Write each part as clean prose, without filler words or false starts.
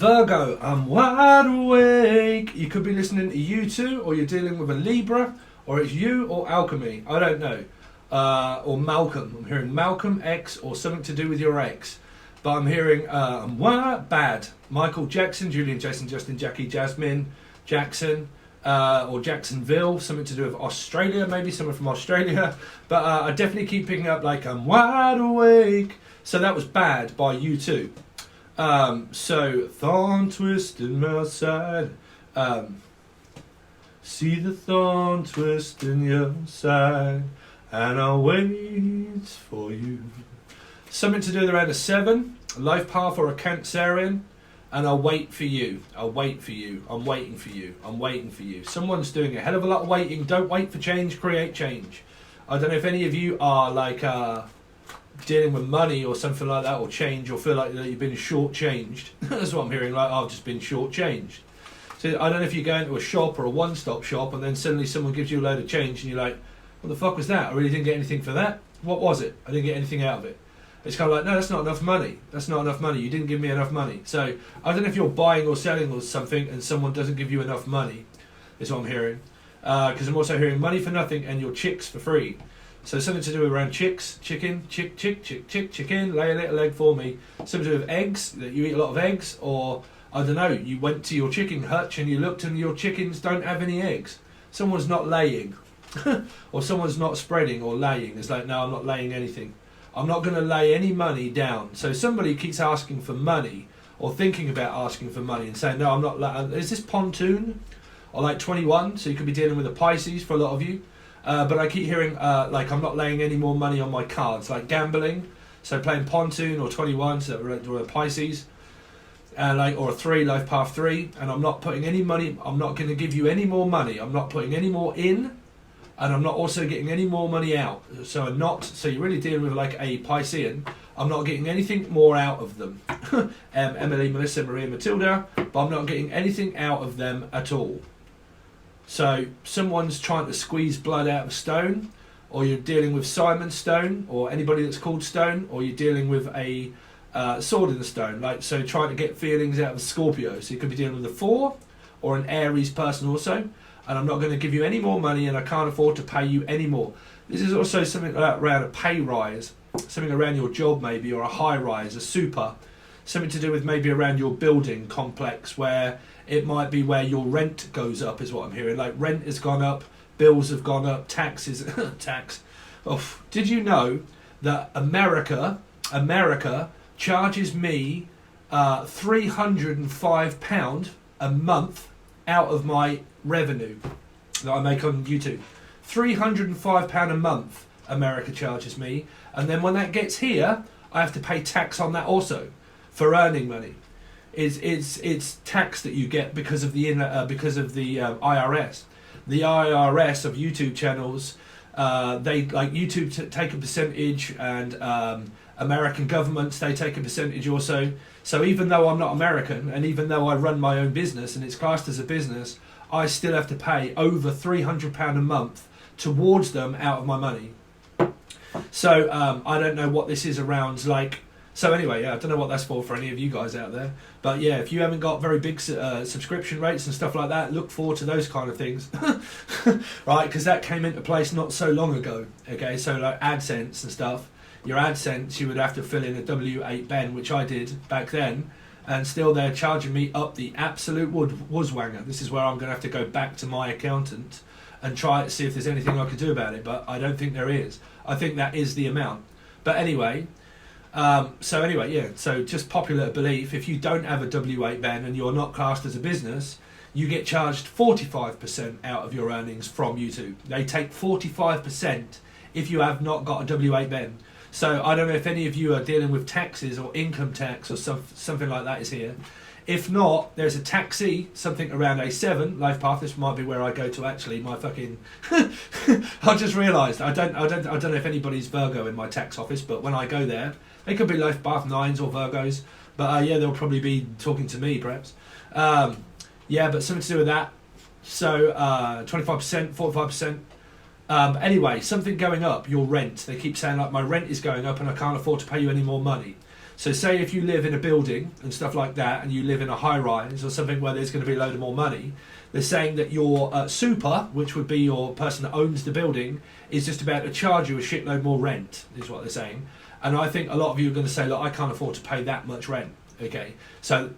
Virgo, I'm wide awake. You could be listening to U2, or you're dealing with a Libra, or it's you or alchemy. I don't know. Or Malcolm. I'm hearing Malcolm X or something to do with your ex. But I'm hearing bad. Michael Jackson, Julian, Jason, Justin, Jackie, Jasmine, Jackson, or Jacksonville, something to do with Australia, maybe someone from Australia. But I definitely keep picking up like I'm wide awake. So that was Bad by U2. So thorn twist in my side. See the thorn twist in your side, and I'll wait for you. Something to do with around a 7, a life path or a Cancerian, and I'll wait for you. I'll wait for you. I'm waiting for you. I'm waiting for you. Someone's doing a hell of a lot of waiting. Don't wait for change, create change. I don't know if any of you are like dealing with money or something like that, or change, or feel like that you've been shortchanged. That's what I'm hearing, like I've just been shortchanged. So I don't know if you go into a shop or a one-stop shop and then suddenly someone gives you a load of change and you're like, what the fuck was that? I really didn't get anything for that. What was it? I didn't get anything out of it. It's kind of like, no, that's not enough money. That's not enough money. You didn't give me enough money. So I don't know if you're buying or selling or something and someone doesn't give you enough money, is what I'm hearing. Because I'm also hearing money for nothing and your chicks for free. So something to do around chicks, chicken, chicken, lay a little egg for me. Something to do with eggs, that you eat a lot of eggs, or I don't know, you went to your chicken hutch and you looked and your chickens don't have any eggs. Someone's not laying, or someone's not spreading or laying. It's like, no, I'm not laying anything. I'm not going to lay any money down. So somebody keeps asking for money, or thinking about asking for money, and saying, no, I'm not. Is this pontoon? Or like 21, so you could be dealing with a Pisces for a lot of you. But I keep hearing like I'm not laying any more money on my cards, like gambling. So playing pontoon or 21, so or a Pisces, like, or a 3, life path 3, and I'm not putting any money. I'm not going to give you any more money. I'm not putting any more in, and I'm not also getting any more money out. So I'm not. So you're really dealing with like a Piscean. I'm not getting anything more out of them. Emily, Melissa, Maria, Matilda, but I'm not getting anything out of them at all. So someone's trying to squeeze blood out of stone, or you're dealing with Simon Stone, or anybody that's called Stone, or you're dealing with a sword in the stone, like, so trying to get feelings out of Scorpio. So you could be dealing with a 4 or an Aries person also, and I'm not going to give you any more money and I can't afford to pay you any more. This is also something around a pay rise, something around your job maybe, or a high rise, a super, something to do with maybe around your building complex, where it might be where your rent goes up, is what I'm hearing. Like rent has gone up, bills have gone up, taxes, tax. Oh, did you know that America charges me £305 a month out of my revenue that I make on YouTube? £305 a month America charges me, and then when that gets here, I have to pay tax on that also for earning money. It's tax that you get because of the IRS. The IRS of YouTube channels, they like YouTube take a percentage, and American governments, they take a percentage also. So even though I'm not American, and even though I run my own business and it's classed as a business, I still have to pay over £300 a month towards them out of my money. So I don't know what this is around, like. So anyway, yeah, I don't know what that's for any of you guys out there. But yeah, if you haven't got very big subscription rates and stuff like that, look forward to those kind of things. Right, because that came into place not so long ago. Okay, so like Adsense and stuff, your Adsense, you would have to fill in a W8 Ben, which I did back then, and still they're charging me up the absolute wooswanger. This is where I'm going to have to go back to my accountant and try to see if there's anything I could do about it, but I don't think there is. I think that is the amount. But anyway... so just popular belief, if you don't have a W8 Ben and you're not classed as a business, you get charged 45% out of your earnings from YouTube. They take 45% if you have not got a W8 Ben. So I don't know if any of you are dealing with taxes or income tax or something like that is here. If not, there's a taxi, something around a 7 life path. This might be where I go to actually. My fucking, I just realised I don't know if anybody's Virgo in my tax office, but when I go there, they could be life path 9s or Virgos. But yeah, they'll probably be talking to me perhaps. Yeah, but something to do with that. So 25%, 45%. Anyway, something going up. Your rent. They keep saying like my rent is going up and I can't afford to pay you any more money. So say if you live in a building and stuff like that, and you live in a high rise or something where there's going to be a load of more money, they're saying that your super, which would be your person that owns the building, is just about to charge you a shitload more rent, is what they're saying. And I think a lot of you are going to say, look, I can't afford to pay that much rent. Okay, so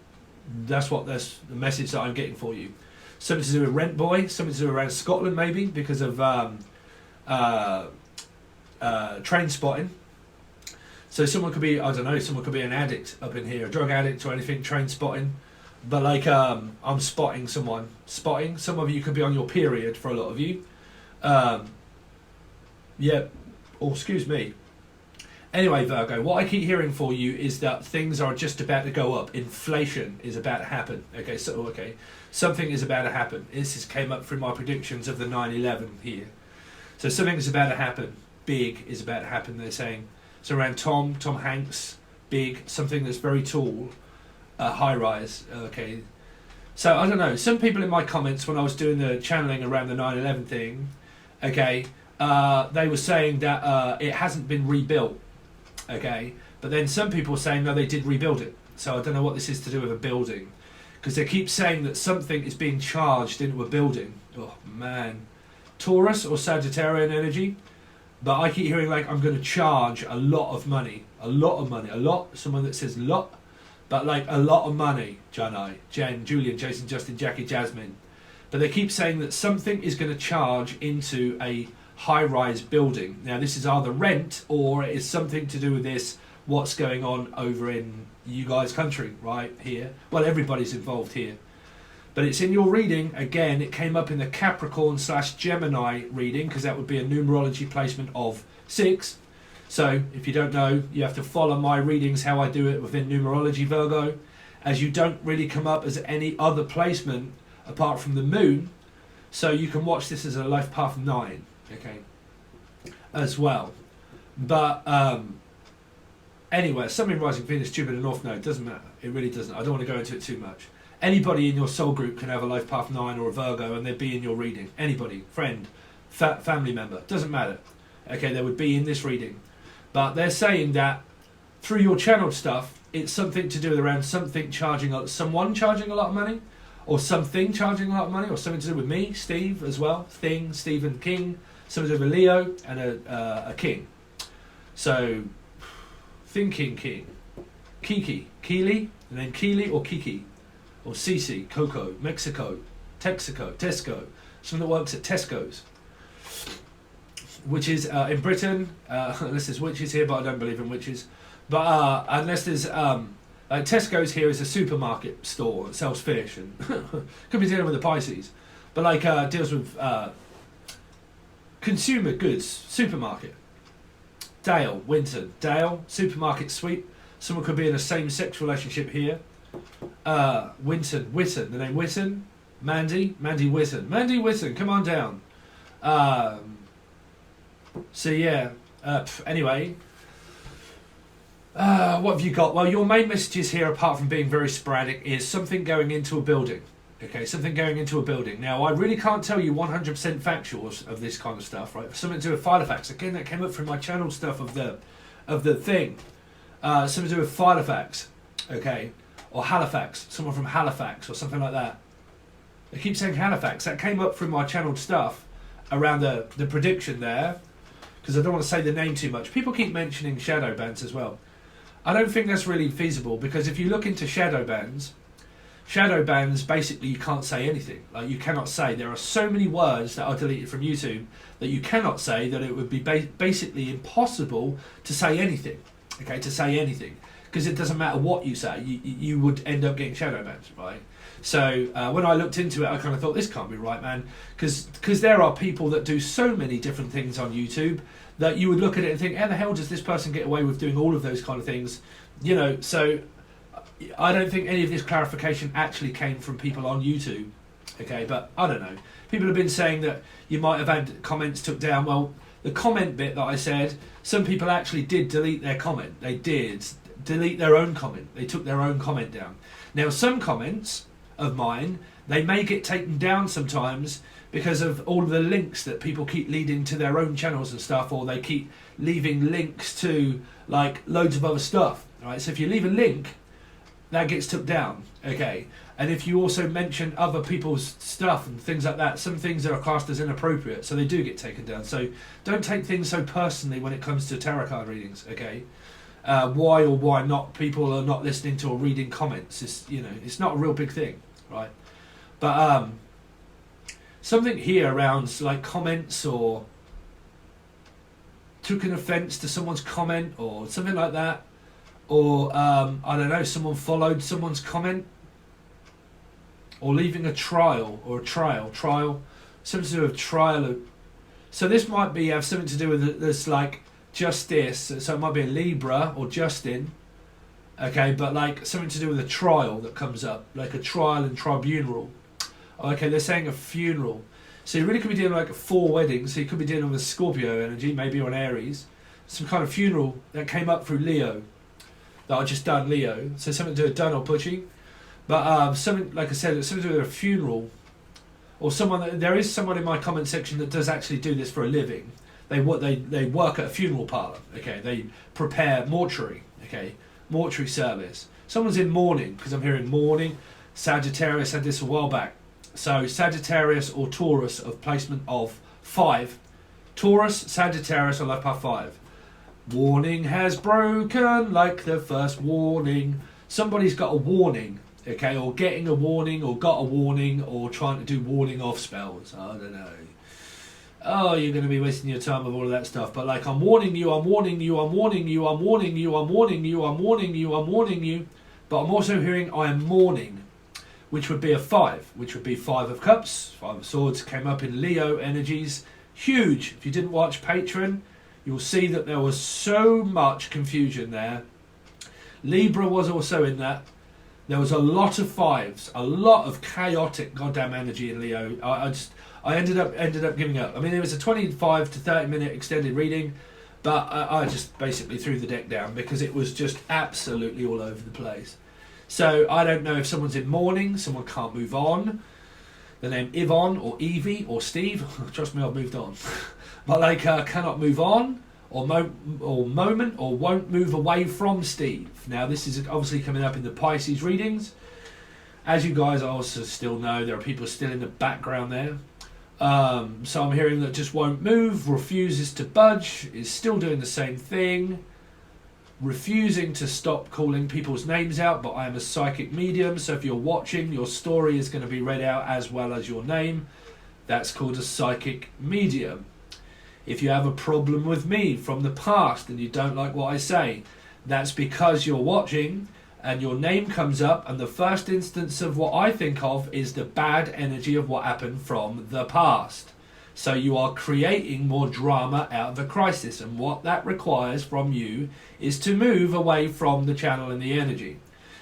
that's the message that I'm getting for you. Something to do with Rent Boy, something to do around Scotland maybe, because of train spotting. So someone could be, I don't know, someone could be an addict up in here, a drug addict or anything, train spotting. But like, I'm spotting someone. Spotting, some of you could be on your period for a lot of you. Yeah, or excuse me. Anyway, Virgo, what I keep hearing for you is that things are just about to go up. Inflation is about to happen. Okay, so, something is about to happen. This came up through my predictions of the 9/11 here. So something is about to happen. Big is about to happen, they're saying. So around Tom Hanks, big, something that's very tall, high rise, okay. So I don't know, some people in my comments when I was doing the channeling around the 9/11 thing, okay, they were saying that it hasn't been rebuilt, okay. But then some people were saying, no, they did rebuild it. So I don't know what this is to do with a building. Because they keep saying that something is being charged into a building. Oh, man. Taurus or Sagittarian energy. But I keep hearing like I'm going to charge a lot of money. A lot of money. A lot. Someone that says lot. But like a lot of money. Jen, Julian, Jason, Justin, Jackie, Jasmine. But they keep saying that something is going to charge into a high-rise building. Now this is either rent or it is something to do with this, what's going on over in you guys' country, right here. Well, everybody's involved here. But it's in your reading, again, it came up in the Capricorn/Gemini reading, because that would be a numerology placement of 6. So, if you don't know, you have to follow my readings, how I do it within numerology, Virgo, as you don't really come up as any other placement apart from the moon. So you can watch this as a life path 9, okay, as well. But, anyway, Sun, Moon, Rising, Venus, Jupiter, North Node, doesn't matter. It really doesn't. I don't want to go into it too much. Anybody in your soul group can have a life path 9 or a Virgo and they'd be in your reading. Anybody, friend, family member, doesn't matter. Okay, they would be in this reading. But they're saying that through your channeled stuff, it's something to do with around something charging, someone charging a lot of money, or something charging a lot of money, or something to do with me, Steve as well, thing, Stephen King, something to do with Leo and a king. So, thinking king, Kiki, Keely, and then Keely or Kiki. Or Cici, Coco, Mexico, Tesco, someone that works at Tesco's, which is in Britain, unless there's witches here, but I don't believe in witches, but unless there's, Tesco's here is a supermarket store that sells fish, and could be dealing with the Pisces, but like deals with consumer goods, supermarket. Dale, Winton, Dale, supermarket sweep, someone could be in a same-sex relationship here. Winton, the name Witten, Mandy Witten, come on down. So yeah, anyway, what have you got? Well, your main messages here, apart from being very sporadic, is something going into a building. Okay, something going into a building. Now, I really can't tell you 100% factuals of this kind of stuff, right? Something to do with Filofax. Again, that came up from my channel stuff of the thing. Something to do with Filofax, okay? Or Halifax, someone from Halifax or something like that. They keep saying Halifax. That came up through my channeled stuff around the prediction there, because I don't want to say the name too much. People keep mentioning shadow bands as well. I don't think that's really feasible, because if you look into shadow bands basically you can't say anything. Like, you cannot say. There are so many words that are deleted from YouTube that you cannot say, that it would be basically impossible to say anything. Okay, to say anything. Because it doesn't matter what you say, you would end up getting shadow banned, right? So when I looked into it, I kind of thought, this can't be right, man. Because there are people that do so many different things on YouTube that you would look at it and think, how the hell does this person get away with doing all of those kind of things? You know, so I don't think any of this clarification actually came from people on YouTube. Okay, but I don't know. People have been saying that you might have had comments took down. Well, the comment bit that I said, some people actually did delete their comment. They did delete their own comment. They took their own comment down. Now, some comments of mine, they may get taken down sometimes because of all the links that people keep leading to their own channels and stuff, or they keep leaving links to like loads of other stuff. Right, so if you leave a link, that gets took down, okay? And if you also mention other people's stuff and things like that, some things are classed as inappropriate, so they do get taken down. So don't take things so personally when it comes to tarot card readings, okay? Why or why not people are not listening to or reading comments, it's not a real big thing, right? But something here around like comments, or took an offence to someone's comment or something like that, or I don't know, someone followed someone's comment, or leaving a trial, or a trial, something to do with trial. So this might be have something to do with this, like justice. So it might be a Libra or Justin, okay, but like something to do with a trial that comes up, like a trial and tribunal. Okay, they're saying a funeral. So you really could be dealing like 4 weddings. So you could be dealing with Scorpio energy, maybe on Aries, some kind of funeral that came up through Leo, that I just done Leo. So something to do with done or butchie. But something, like I said, it's something to do with a funeral, or someone. There is someone in my comment section that does actually do this for a living. They work at a funeral parlour. Okay, they prepare mortuary. Okay, mortuary service. Someone's in mourning, because I'm hearing mourning. Sagittarius had this a while back. So Sagittarius or Taurus of placement of 5. Taurus, Sagittarius on left path 5. Warning has broken like the first warning. Somebody's got a warning, okay, or getting a warning, or got a warning, or trying to do warning off spells. I don't know. Oh, you're going to be wasting your time with all of that stuff. But like, I'm warning you, I'm warning you, I'm warning you, I'm warning you, I'm warning you, I'm warning you, I'm warning you. But I'm also hearing I am mourning, which would be a 5, which would be 5 of Cups. 5 of Swords came up in Leo energies. Huge. If you didn't watch Patron, you'll see that there was so much confusion there. Libra was also in that. There was a lot of 5s, a lot of chaotic goddamn energy in Leo. I ended up giving up. I mean, it was a 25 to 30 minute extended reading, but I just basically threw the deck down because it was just absolutely all over the place. So I don't know if someone's in mourning, someone can't move on. The name Yvonne or Evie or Steve, trust me, I've moved on. But like cannot move on, or moment, or won't move away from Steve. Now this is obviously coming up in the Pisces readings. As you guys also still know, there are people still in the background there. So I'm hearing that just won't move, refuses to budge, is still doing the same thing, refusing to stop calling people's names out. But I am a psychic medium, so if you're watching, your story is going to be read out as well as your name. That's called a psychic medium. If you have a problem with me from the past and you don't like what I say, that's because you're watching and your name comes up, and the first instance of what I think of is the bad energy of what happened from the past. So you are creating more drama out of a crisis, and what that requires from you is to move away from the channel and the energy,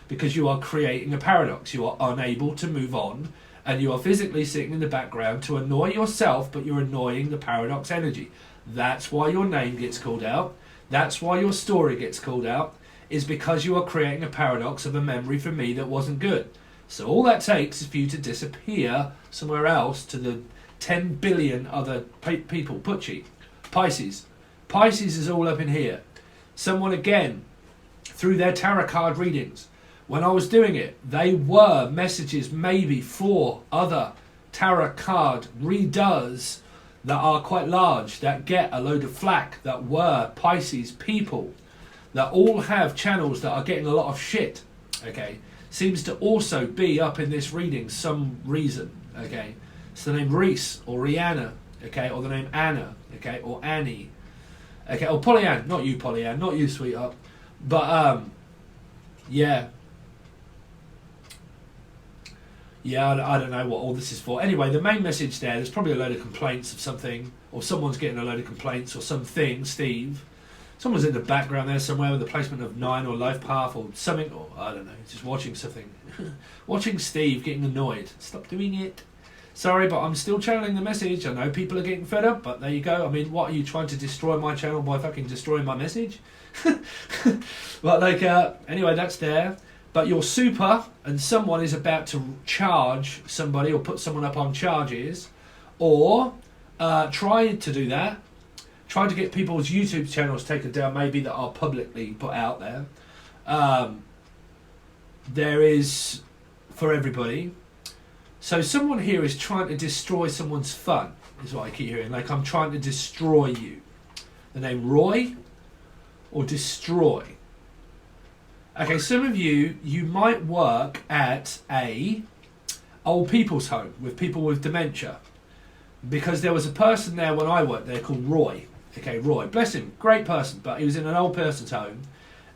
because you are creating a paradox. You are unable to move on, and you are physically sitting in the background to annoy yourself, but you're annoying the paradox energy. That's why your name gets called out. That's why your story gets called out, is because you are creating a paradox of a memory for me that wasn't good. So all that takes is for you to disappear somewhere else to the 10 billion other people. Pucci, Pisces. Pisces is all up in here. Someone, again, through their tarot card readings, when I was doing it, they were messages maybe for other tarot card readers that are quite large, that get a load of flack, that were Pisces people, that all have channels that are getting a lot of shit, okay? Seems to also be up in this reading some reason, okay? It's the name Reese or Rihanna, okay? Or the name Anna, okay? Or Annie, okay? Or Pollyann, not you Pollyann, not you sweetheart. But, yeah. Yeah, I don't know what all this is for. Anyway, the main message there's probably a load of complaints of something, or someone's getting a load of complaints or something, Steve. Someone's in the background there somewhere with the placement of 9 or life path or something, or I don't know, just watching something. Watching Steve getting annoyed. Stop doing it. Sorry, but I'm still channeling the message. I know people are getting fed up, but there you go. I mean, what, are you trying to destroy my channel by fucking destroying my message? But like, anyway, that's there. But you're super, and someone is about to charge somebody or put someone up on charges, or try to do that. Try to get people's YouTube channels taken down, maybe that are publicly put out there. there is for everybody. So someone here is trying to destroy someone's fun, is what I keep hearing. Like, I'm trying to destroy you. The name Roy or destroy. Okay, some of you might work at a old people's home with people with dementia. Because there was a person there when I worked there called Roy. Okay, Roy, bless him, great person, but he was in an old person's home.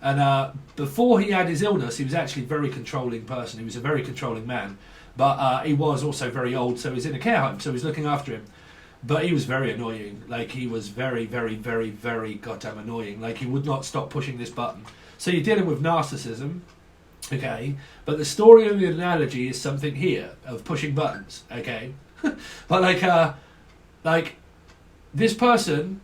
And before he had his illness, he was actually a very controlling person. He was a very controlling man. But he was also very old, so he was in a care home, so he was looking after him. But he was very annoying. Like, he was very, very, very, very goddamn annoying. Like, he would not stop pushing this button. So you're dealing with narcissism, okay? But the story of the analogy is something here, of pushing buttons, okay? But like, this person...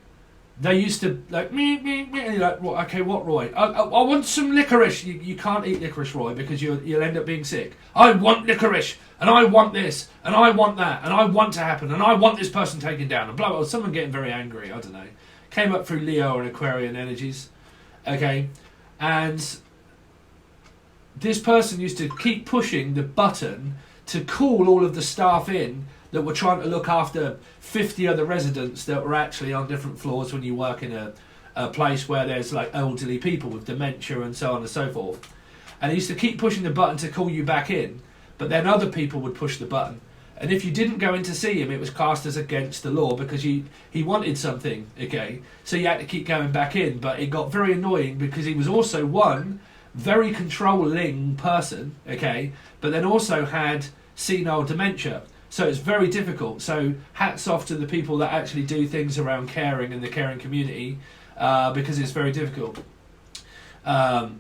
They used to, like, me, and you're like, well, okay, what, Roy? I want some licorice. You can't eat licorice, Roy, because you'll end up being sick. I want licorice, and I want this, and I want that, and I want to happen, and I want this person taken down, and blah, blah, blah. Someone getting very angry, I don't know. Came up through Leo and Aquarian energies, okay? And this person used to keep pushing the button to call all of the staff in that were trying to look after 50 other residents that were actually on different floors when you work in a place where there's like elderly people with dementia and so on and so forth. And he used to keep pushing the button to call you back in, but then other people would push the button. And if you didn't go in to see him, it was cast as against the law because he wanted something, okay? So you had to keep going back in, but it got very annoying because he was also one very controlling person, okay? But then also had senile dementia. So it's very difficult. So hats off to the people that actually do things around caring in the caring community, because it's very difficult. But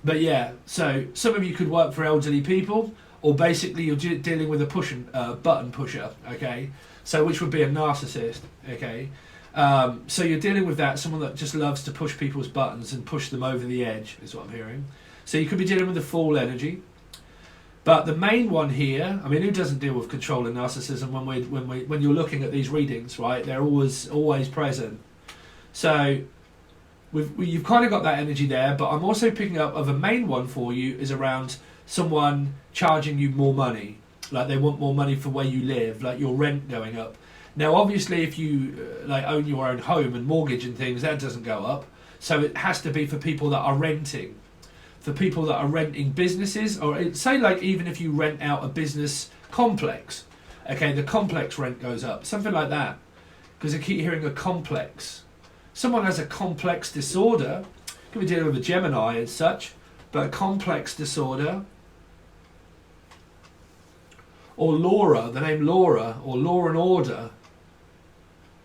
yeah, so some of you could work for elderly people, or basically you're dealing with a button pusher, okay? So which would be a narcissist, okay? So you're dealing with that, someone that just loves to push people's buttons and push them over the edge, is what I'm hearing. So you could be dealing with the Fool energy. But the main one here, I mean, who doesn't deal with control and narcissism when you're looking at these readings, right? They're always present. So you've kind of got that energy there, but I'm also picking up of a main one for you is around someone charging you more money. Like they want more money for where you live, like your rent going up. Now, obviously, if you like own your own home and mortgage and things, that doesn't go up. So it has to be for people that are renting. For people that are renting businesses, or say like even if you rent out a business complex, okay, the complex rent goes up, something like that, because I keep hearing a complex. Someone has a complex disorder, could be dealing with a Gemini and such, but a complex disorder, or Laura, the name Laura, or Law and Order,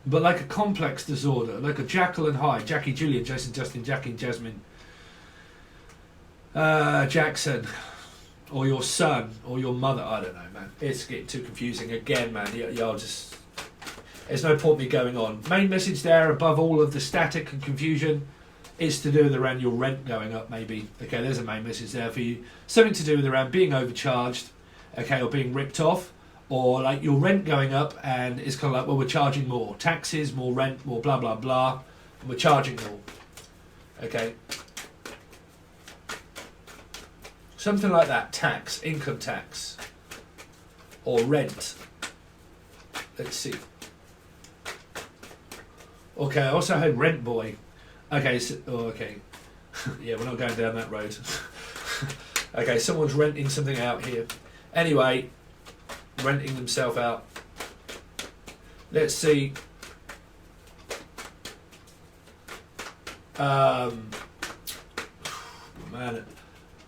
but like a complex disorder, like a Jekyll and Hyde, Jackie, Julian, Jason, Justin, Jackie, Jasmine, Jackson, or your son, or your mother. I don't know, man. It's getting too confusing again, man. Y'all just... There's no point me going on. Main message there, above all of the static and confusion, is to do with around your rent going up, maybe. Okay, there's a main message there for you. Something to do with around being overcharged, okay, or being ripped off, or like your rent going up, and it's kind of like, well, we're charging more. Taxes, more rent, more blah, blah, blah, and we're charging more. Okay. Something like that, tax, income tax, or rent. Let's see. Okay, I also heard rent boy. Okay, so, okay. Yeah, we're not going down that road. Okay, someone's renting something out here. Anyway, renting themselves out. Let's see. Man,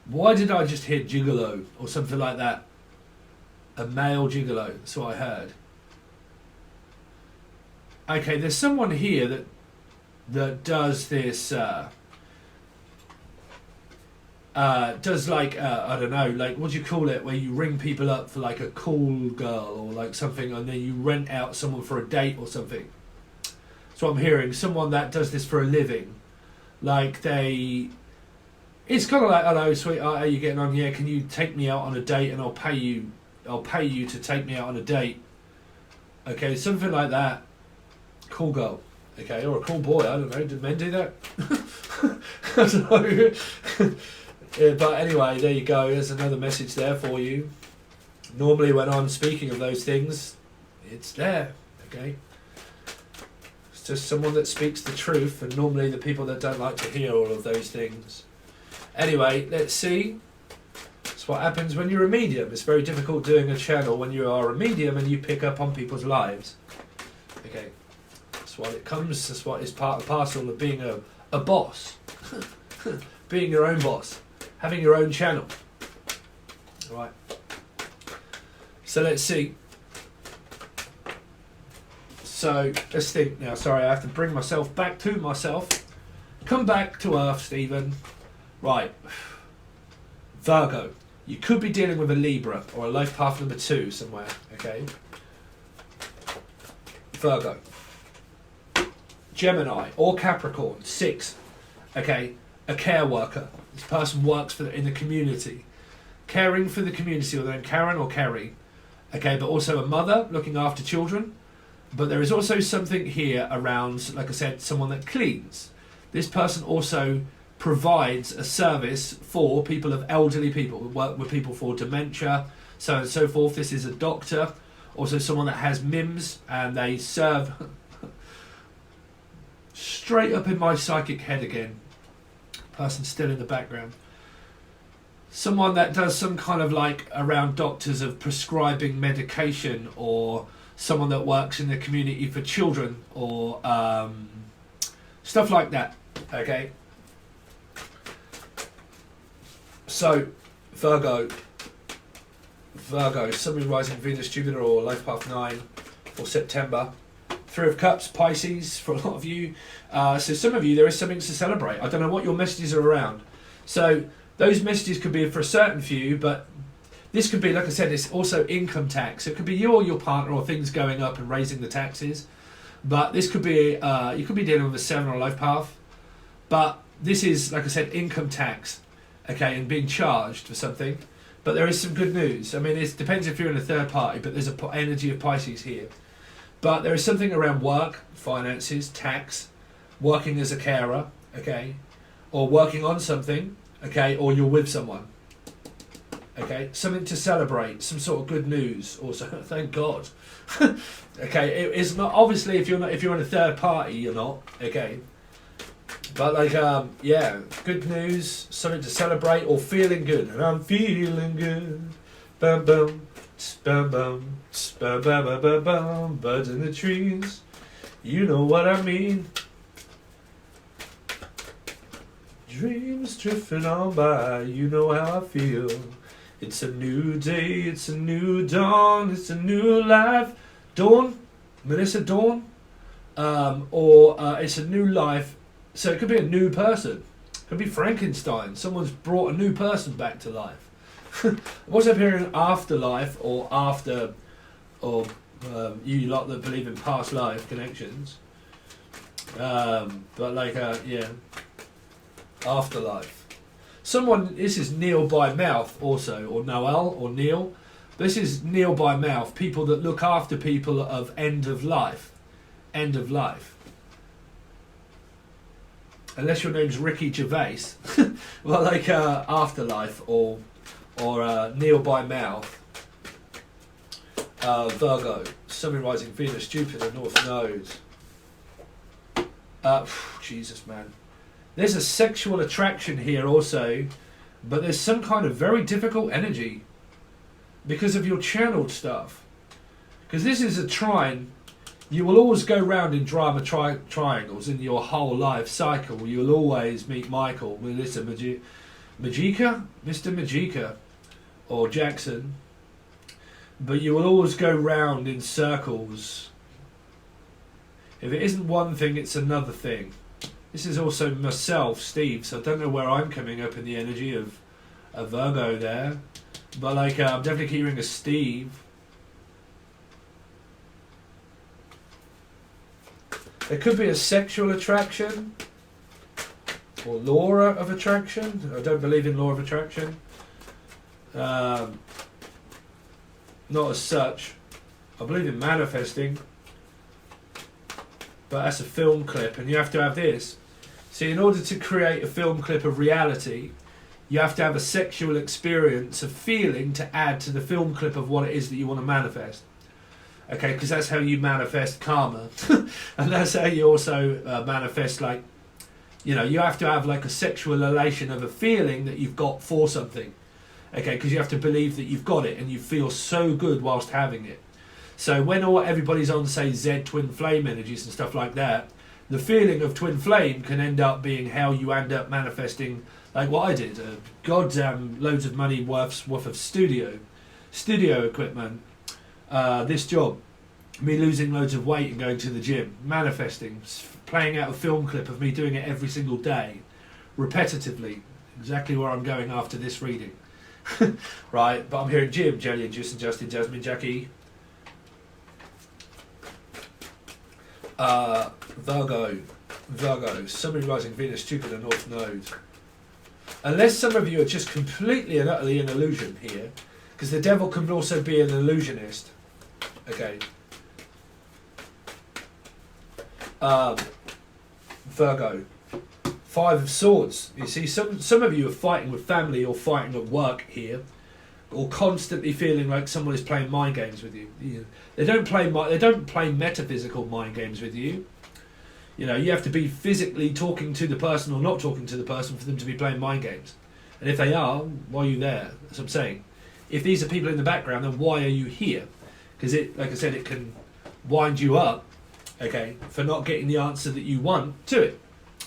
why did I just hear gigolo or something like that? A male gigolo, that's what I heard. Okay, there's someone here that does this, does like, I don't know, like, what do you call it, where you ring people up for like a call girl or like something, and then you rent out someone for a date or something. That's what I'm hearing, someone that does this for a living. Like it's kind of like, hello sweetheart, how are you getting on? Yeah, can you take me out on a date and I'll pay you to take me out on a date. Okay, something like that. Call girl. okay, or a cool boy. I don't know. Did men do that? I don't know. Yeah, but anyway, there you go. There's another message there for you. Normally, when I'm speaking of those things, it's there. Okay. It's just someone that speaks the truth, and normally the people that don't like to hear all of those things. Anyway, let's see. That's what happens when you're a medium. It's very difficult doing a channel when you are a medium and you pick up on people's lives. Okay. That's what it comes. That's what is part and parcel of being a boss. Being your own boss. Having your own channel. Alright. So let's see. So let's think now. Sorry, I have to bring myself back to myself. Come back to Earth, Stephen. Right. Virgo. You could be dealing with a Libra or a life path number 2 somewhere. Okay. Virgo. Gemini or Capricorn. 6. Okay. A care worker. This person works in the community. Caring for the community, or then Karen or Kerry. Okay, but also a mother looking after children. But there is also something here around, like I said, someone that cleans. This person also provides a service for people of elderly people. We work with people for dementia, so on and so forth. This is a doctor, also someone that has MIMS, and they serve straight up in my psychic head again. Person still in the background. Someone that does some kind of like around doctors of prescribing medication, or someone that works in the community for children, or stuff like that. Okay. So, Virgo, Sun, Rising, Venus, Jupiter, or Life Path 9 for September. 3 of Cups, Pisces, for a lot of you. So some of you, there is something to celebrate. I don't know what your messages are around. So those messages could be for a certain few, but this could be, like I said, it's also income tax. It could be you or your partner, or things going up and raising the taxes. But this could be, you could be dealing with a 7 or a life path. But this is, like I said, income tax. Okay, and being charged for something. But there is some good news. I mean, it depends if you're in a third party, but there's an energy of Pisces here. But there is something around work, finances, tax, working as a carer, okay, or working on something, okay, or you're with someone, okay, something to celebrate, some sort of good news. Also, thank God. Okay, it's not obviously if you're in a third party, you're not, okay. But like, yeah, good news, something to celebrate, or feeling good. And I'm feeling good. Bum bum, bum bum, bum bum bum bum. Birds in the trees, you know what I mean. Dreams drifting on by, you know how I feel. It's a new day, it's a new dawn, it's a new life. Dawn, Melissa Dawn, or it's a new life. So it could be a new person. It could be Frankenstein. Someone's brought a new person back to life. What's up here in afterlife, or after, or you lot that believe in past life connections. But like, yeah, afterlife. Someone, this is Neil by mouth also, or Noel, or Neil. This is Neil by mouth, people that look after people of end of life. End of life. Unless your name's Ricky Gervais. Well, like afterlife, or Neil by mouth. Virgo, Sun, Rising, Venus, Jupiter, North Node. Jesus, man. There's a sexual attraction here also, but there's some kind of very difficult energy because of your channeled stuff. Because this is a trine. You will always go round in drama triangles in your whole life cycle. You'll always meet Michael, Melissa, Magica, Mr. Magica, or Jackson. But you will always go round in circles. If it isn't one thing, it's another thing. This is also myself, Steve, so I don't know where I'm coming up in the energy of a Virgo there. But like, I'm definitely hearing a Steve. There could be a sexual attraction, or law of attraction. I don't believe in law of attraction. Not as such. I believe in manifesting. but that's a film clip, and you have to have this. See, in order to create a film clip of reality, you have to have a sexual experience, a feeling to add to the film clip of what it is that you want to manifest. Okay, because that's how you manifest karma. And that's how you also manifest, like, you know, you have to have like a sexual elation of a feeling that you've got for something. Okay, because you have to believe that you've got it and you feel so good whilst having it. So when everybody's on, say, Z twin flame energies and stuff like that, the feeling of twin flame can end up being how you end up manifesting, like what I did, goddamn loads of money worth of studio equipment, this job, me losing loads of weight and going to the gym, manifesting, playing out a film clip of me doing it every single day, repetitively, exactly where I'm going after this reading. Right, but I'm here in Jim, Jelly and Juice and Justin, Jasmine, Jackie, Virgo, Sun, Rising, Venus, Jupiter, North Node. Unless some of you are just completely and utterly an illusion here, because the devil can also be an illusionist. Okay. Virgo, Five of Swords. You see, some of you are fighting with family or fighting at work here, or constantly feeling like someone is playing mind games with you. They don't play metaphysical mind games with you. You know, you have to be physically talking to the person or not talking to the person for them to be playing mind games. And if they are, why are you there? That's what I'm saying. If these are people in the background, then why are you here? Because it, like I said, it can wind you up, okay, for not getting the answer that you want to it.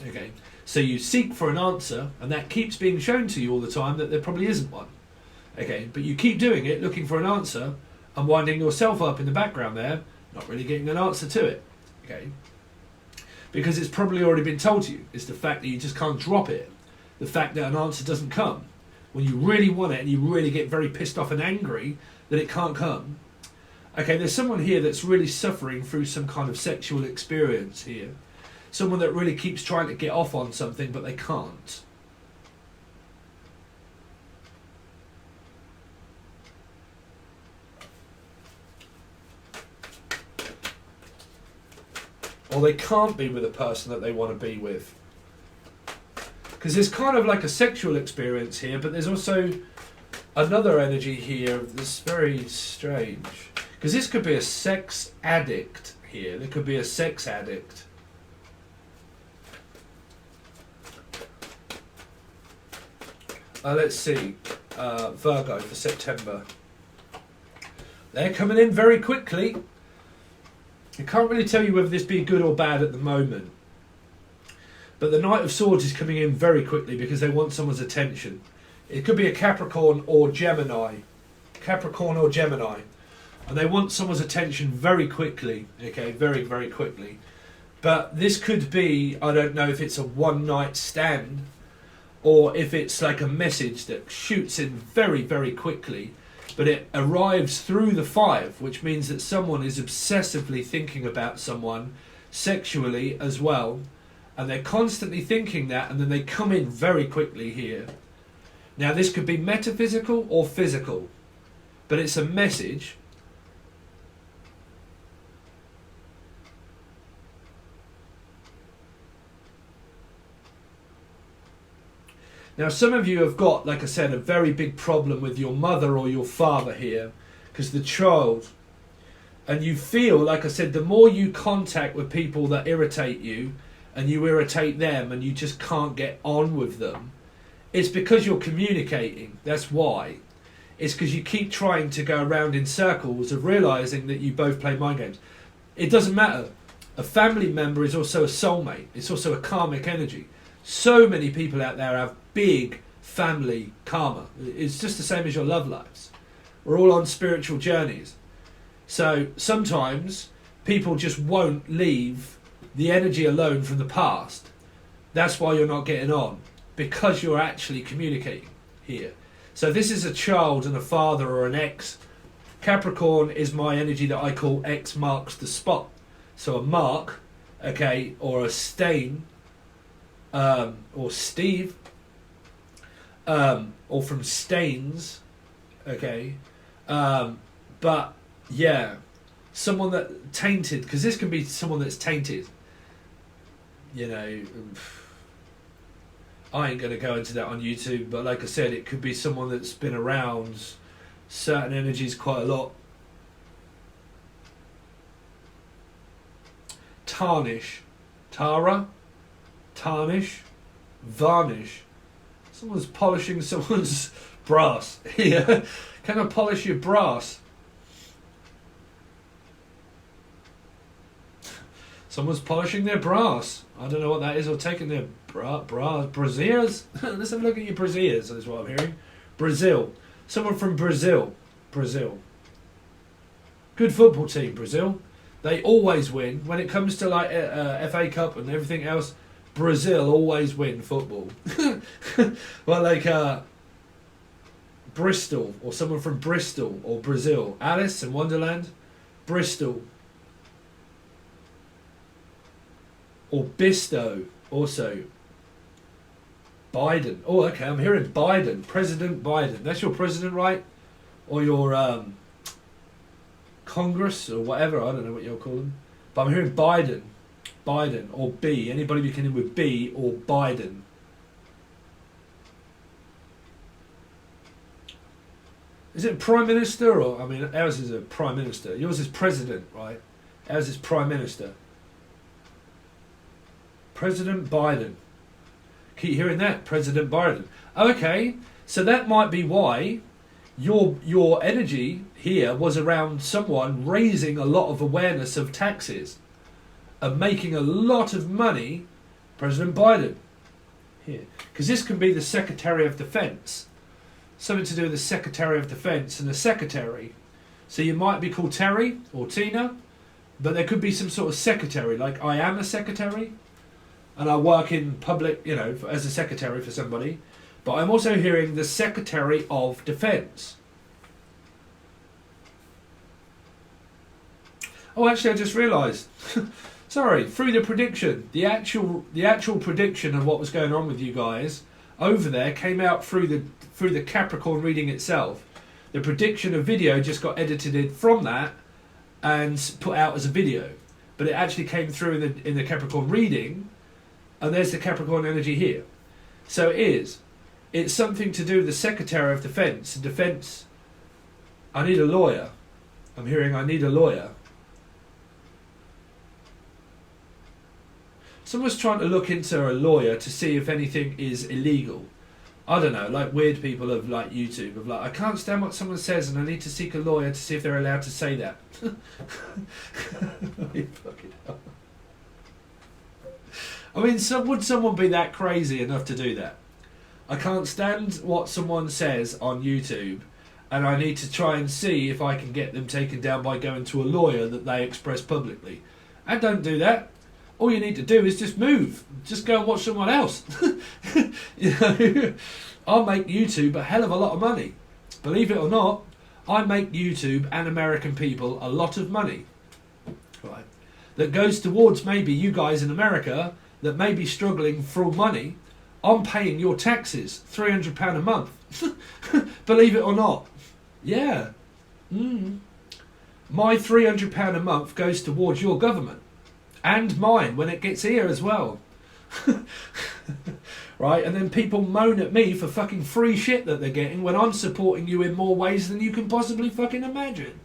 Okay, so you seek for an answer, and that keeps being shown to you all the time that there probably isn't one. Okay, but you keep doing it, looking for an answer, and winding yourself up in the background there, not really getting an answer to it. Okay, because it's probably already been told to you. It's the fact that you just can't drop it. The fact that an answer doesn't come. When you really want it and you really get very pissed off and angry that it can't come. Okay, there's someone here that's really suffering through some kind of sexual experience here. Someone that really keeps trying to get off on something but they can't. Or they can't be with a person that they want to be with. Because there's kind of like a sexual experience here, but there's also another energy here that's very strange. Because this could be a sex addict here. There could be a sex addict. Let's see. Virgo for September. They're coming in very quickly. I can't really tell you whether this be good or bad at the moment. But the Knight of Swords is coming in very quickly because they want someone's attention. It could be a Capricorn or Gemini. Capricorn or Gemini. And they want someone's attention very quickly. Okay, very, very quickly. But this could be, I don't know if it's a one-night stand or if it's like a message that shoots in very, very quickly. But it arrives through the five, which means that someone is obsessively thinking about someone sexually as well. And they're constantly thinking that, and then they come in very quickly here. Now this could be metaphysical or physical, but it's a message. Now some of you have got, like I said, a very big problem with your mother or your father here, because the child, and you feel, like I said, the more you contact with people that irritate you, and you irritate them and you just can't get on with them, it's because you're communicating. That's why. It's because you keep trying to go around in circles of realising that you both play mind games. It doesn't matter. A family member is also a soulmate. It's also a karmic energy. So many people out there have big family karma. It's just the same as your love lives. We're all on spiritual journeys. So sometimes people just won't leave the energy alone from the past. That's why you're not getting on, because you're actually communicating here. So this is a child and a father or an ex. Capricorn is my energy that I call X marks the spot. So a mark, okay, or a stain, or Steve, or from stains, okay. But yeah, someone that tainted, because this can be someone that's tainted. you know, I ain't going to go into that on YouTube, but like I said, it could be someone that's been around certain energies quite a lot. Tarnish, Tara, tarnish, varnish. Someone's polishing someone's brass. Yeah, can I polish your brass? Someone's polishing their brass. I don't know what that is, or taking their brassiers. Let's have a look at your brassiers, is what I'm hearing. Brazil. Someone from Brazil. Brazil. Good football team, Brazil. They always win. When it comes to like FA Cup and everything else, Brazil always win football. Well, like Bristol, or someone from Bristol or Brazil. Alice in Wonderland. Bristol. Or Bisto, also. Biden. Oh, okay, I'm hearing Biden. President Biden. That's your president, right? Or your Congress, or whatever. I don't know what you'll call them. But I'm hearing Biden. Biden, or B. Anybody beginning with B, or Biden. Is it Prime Minister, or... I mean, ours is a Prime Minister. Yours is President, right? Ours is Prime Minister. President Biden. Keep hearing that, President Biden. Okay, so that might be why your energy here was around someone raising a lot of awareness of taxes and making a lot of money. President Biden here, because this can be the Secretary of Defense, something to do with the Secretary of Defense and the Secretary. So you might be called Terry or Tina, but there could be some sort of secretary, like I am a secretary. And I work in public, you know, as a secretary for somebody. But I'm also hearing the Secretary of Defence. Oh, actually, I just realised. Sorry, through the prediction, the actual prediction of what was going on with you guys over there came out through the Capricorn reading itself. The prediction of video just got edited from that and put out as a video, but it actually came through in the Capricorn reading. And there's the Capricorn energy here. So it's something to do with the Secretary of Defence. Defence, I need a lawyer. I'm hearing I need a lawyer. Someone's trying to look into a lawyer to see if anything is illegal. I don't know, like weird people of like YouTube, of like, I can't stand what someone says and I need to seek a lawyer to see if they're allowed to say that. You fucking hell. I mean, would someone be that crazy enough to do that? I can't stand what someone says on YouTube, and I need to try and see if I can get them taken down by going to a lawyer that they express publicly. And don't do that. All you need to do is just move. Just go and watch someone else. You know, I'll make YouTube a hell of a lot of money. Believe it or not, I make YouTube and American people a lot of money. Right. That goes towards maybe you guys in America that may be struggling for money. I'm paying your taxes, £300 a month. Believe it or not. Yeah. My £300 a month goes towards your government. And mine when it gets here as well. Right, and then people moan at me for fucking free shit that they're getting when I'm supporting you in more ways than you can possibly fucking imagine.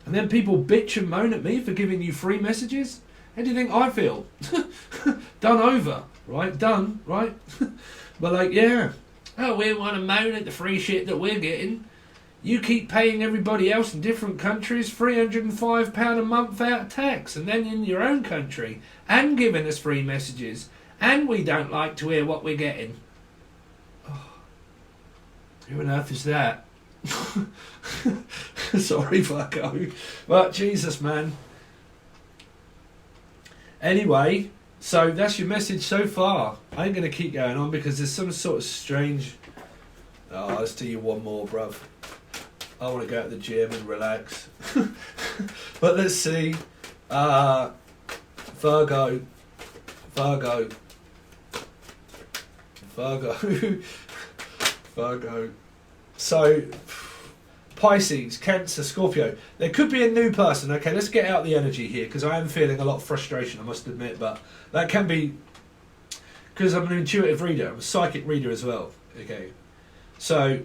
And then people bitch and moan at me for giving you free messages. How do you think I feel? Done over, right? Done, right? But like, yeah. Oh, we want to moan at the free shit that we're getting. You keep paying everybody else in different countries £305 a month out of tax, and then in your own country, and giving us free messages, and we don't like to hear what we're getting. Oh, who on earth is that? Sorry, Virgo. But Jesus, man. Anyway, so that's your message so far. I ain't going to keep going on because there's some sort of strange... Oh, let's do you one more, bruv. I want to go to the gym and relax. But let's see. Virgo. So, Pisces, Cancer, Scorpio. There could be a new person. Okay, let's get out the energy here because I am feeling a lot of frustration, I must admit. But that can be because I'm an intuitive reader, I'm a psychic reader as well. Okay, so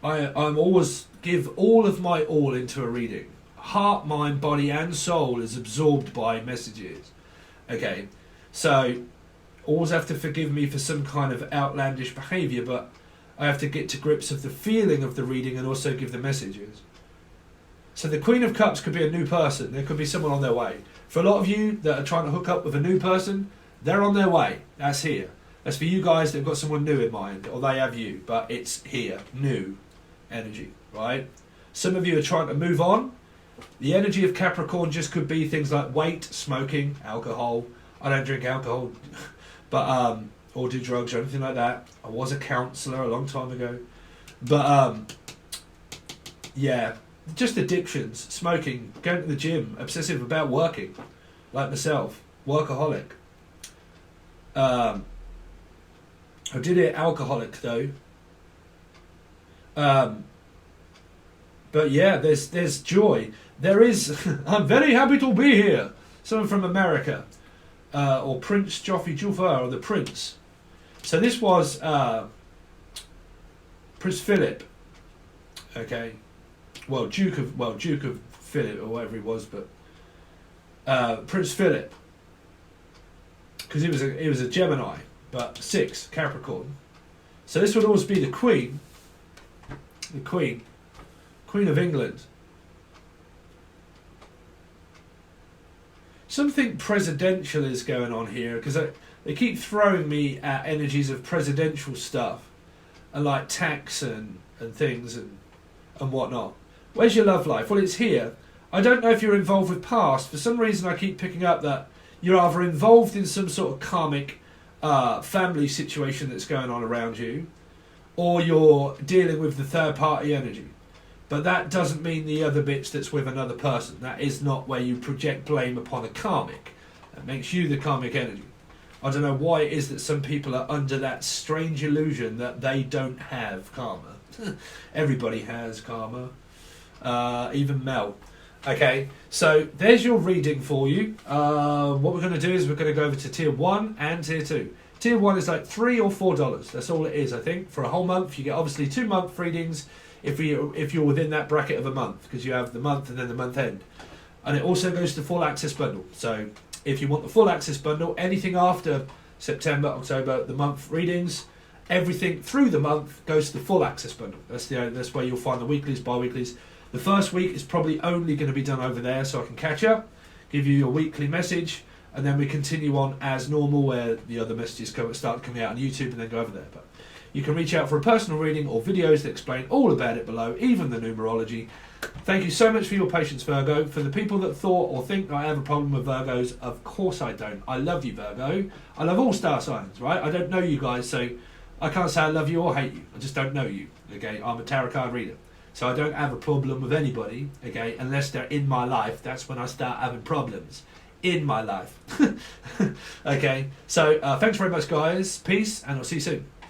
I'm always give all of my all into a reading. Heart, mind, body, and soul is absorbed by messages. Okay, so always have to forgive me for some kind of outlandish behaviour, but I have to get to grips of the feeling of the reading and also give the messages. So the Queen of Cups could be a new person. There could be someone on their way. For a lot of you that are trying to hook up with a new person, they're on their way. That's here. That's for you guys that have got someone new in mind, or they have you, but it's here. New energy, right? Some of you are trying to move on. The energy of Capricorn just could be things like weight, smoking, alcohol. I don't drink alcohol, but or do drugs or anything like that. I was a counsellor a long time ago, but yeah, just addictions, smoking, going to the gym, obsessive about working, like myself, workaholic. I did it alcoholic though. But yeah, there's joy. There is. I'm very happy to be here. Someone from America, or Prince Joffrey Juffa, or the Prince. So this was Prince Philip. Okay, well Duke of Philip or whatever he was, but Prince Philip, because he was a Gemini, but 6 Capricorn. So this would always be the Queen of England. Something presidential is going on here, because they keep throwing me at energies of presidential stuff, and like tax and things and whatnot. Where's your love life? Well, it's here. I don't know if you're involved with past. For some reason I keep picking up that you're either involved in some sort of karmic family situation that's going on around you, or you're dealing with the third party energy. But that doesn't mean the other bits that's with another person. That is not where you project blame upon a karmic. That makes you the karmic energy. I don't know why it is that some people are under that strange illusion that they don't have karma. Everybody has karma. Even Mel. Okay, so there's your reading for you. What we're going to do is we're going to go over to tier 1 and tier 2. Tier 1 is like $3 or $4. That's all it is, I think. For a whole month, you get obviously 2-month readings if you're within that bracket of a month, because you have the month and then the month end. And it also goes to full access bundle. So if you want the full access bundle, anything after September, October, the month readings, everything through the month goes to the full access bundle. That's where you'll find the weeklies, bi-weeklies. The first week is probably only going to be done over there, so I can catch up, give you your weekly message, and then we continue on as normal, where the other messages start coming out on YouTube and then go over there. But you can reach out for a personal reading or videos that explain all about it below, even the numerology. Thank you so much for your patience, Virgo. For the people that thought or think I have a problem with Virgos, of course I don't. I love you, Virgo. I love all star signs, right? I don't know you guys, so I can't say I love you or hate you. I just don't know you, okay? I'm a tarot card reader. So I don't have a problem with anybody, okay, unless they're in my life. That's when I start having problems in my life. Okay, so thanks very much, guys. Peace, and I'll see you soon.